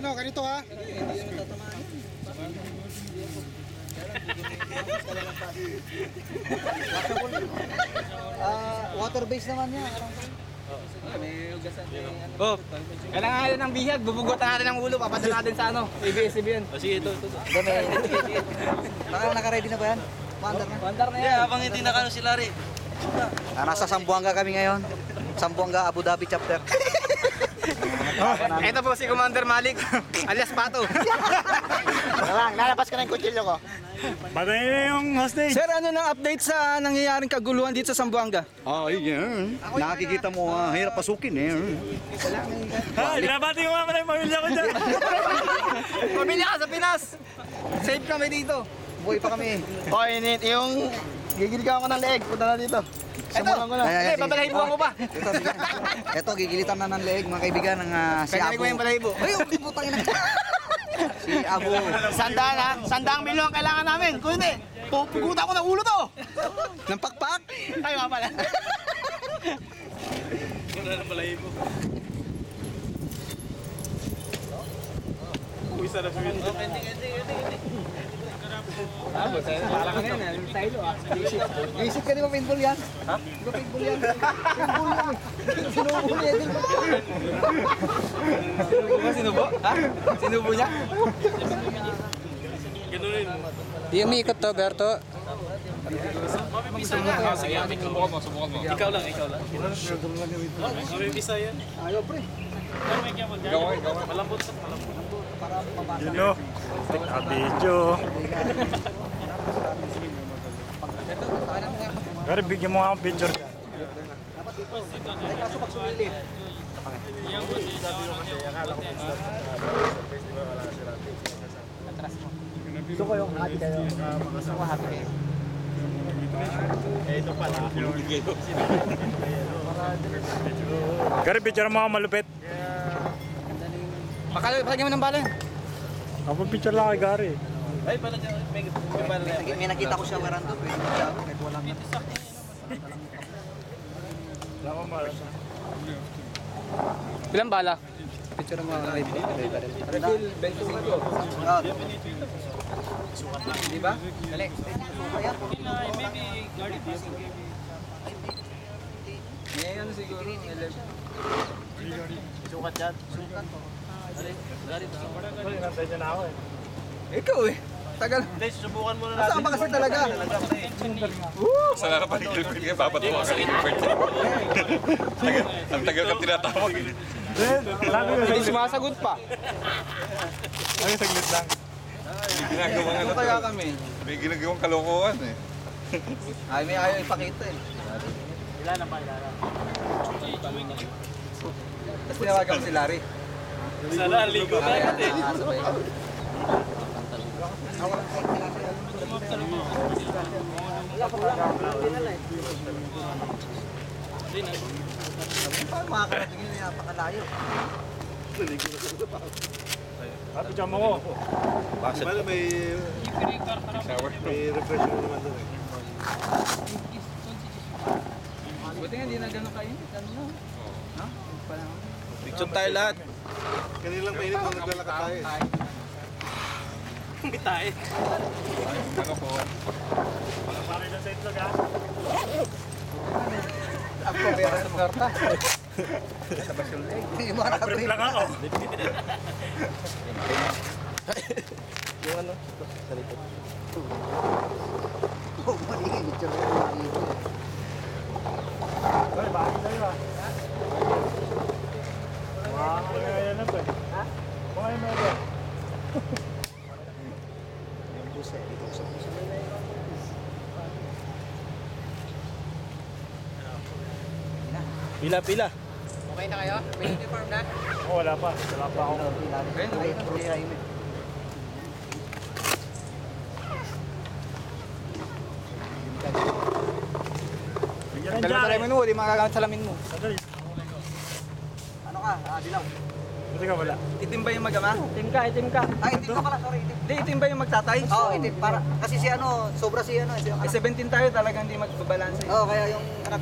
Ano, ganito ha? Water base naman yan. Oh, kailangan natin ng bihag, bubugutan natin ng ulo, papadala natin sa ano, ABS-CBN. Sige, ito. Naka-ready na ba yan? Mandar na. Bandar na yan. Yeah, habang hindi nakano si Larry. Nasa Zamboanga kami ngayon. Zamboanga, Abu Dhabi chapter. Ito po si Commander Malik, alias Pato. Lalabas ka na yung kutsilyo ko. Patay na yung hostage. Sir, ano nang update sa nangyayaring kaguluhan dito sa Zamboanga? Yan. Nakikita mo, hirap pasukin eh. Binabati ko nga pala yung pamilya ko dyan. Pamilya ka sa Pinas! Safe kami dito. Buhay pa kami. O, init, yung gigiligan ko ng leeg. Punta na dito. Simulan ko na. Hindi, babalahibuan ko pa. Ito, gigilitan na ng leeg, mga kaibigan ng si Kaya ko Abu. yung balahibo. Ay, putang ina. Si Abu. Sandaan ha? Sandang milyon ang kailangan namin. Kung hindi, pupugutan ko ng ulo to. Ng pakpak. Ay, nga pala. Para ka na yan, silo ah. Isip ka di ba paintball yan? Ha? Di ba paintball yan? Paintball yan eh. Sinubo niya din. Sinubo? Ha? Sinubo niya? Di umiikot to, Berto. Ikaw lang. Ayaw pre. Yun o. Video. Pero bigyan mo nga ang picture dyan. Gusto ko yung hati kayo. Gusto ko hati kayo. Gary, picture mo nga malupit. Pakagyan mo ng bala. Ako picture lang kay Gary. Ay, pala dyan. May pala na. May nakita ko siya warando. Pwede mo siya. Kahit walang Ilang bala? Picture mo ang refill. Refill, 25. Di ba? Dali. May ano siguro, 11. Sukat dyan. Nantay niya na ako eh. Ikaw eh. Tagal. Hindi, susubukan muna natin. Saan ba kasi talaga? Sa harapan ni Gilbert nga, papatawa ka ni Gilbert. Ang tagal ka tinatawag. Hindi sumasagot pa. Ay, saglit lang. May ginagawang Ano kaya kami? May ginagawang kalokohan eh. Ay, may ayaw ipakita eh. Tapos tinawagan ko si Larry. Sana, ligo tayo. Paano makakarating yun? Napakalayo. Ah, picture mo ko. Shower. Buti nga, hindi na gano'n kayo. Gano'n na. Ha? Picture tayo lahat. Kanilang painit nung naglalakad tayo eh. Bitay. Ano po? Pare na sa itlog ha. Ako, pero sa karta. Sa basyon. Hindi mo na Print lang ako. Yung ano? Sa likod. Oh, maligay. Picture ko. Ay, bakit tayo ah? Wow, kaya na po eh. Ha? Kaya na po. Pila. Okay na kayo? May uniform na? Oh, wala pa. Wala pa ako. Ay, Bigyan ng Dalawa jacket. salamin mo, di magagamit salamin mo. Sandali. ano ka? Dilaw. Buti ka wala. Itim ba yung magama? Ay, itim ka pala. Sorry, itim. Hindi, itim ba yung magtatay? Oo, itim. Para, kasi si ano, sobra si ano. Si, Eh, 17 tayo talagang hindi magbabalanse. Oo, kaya yung anak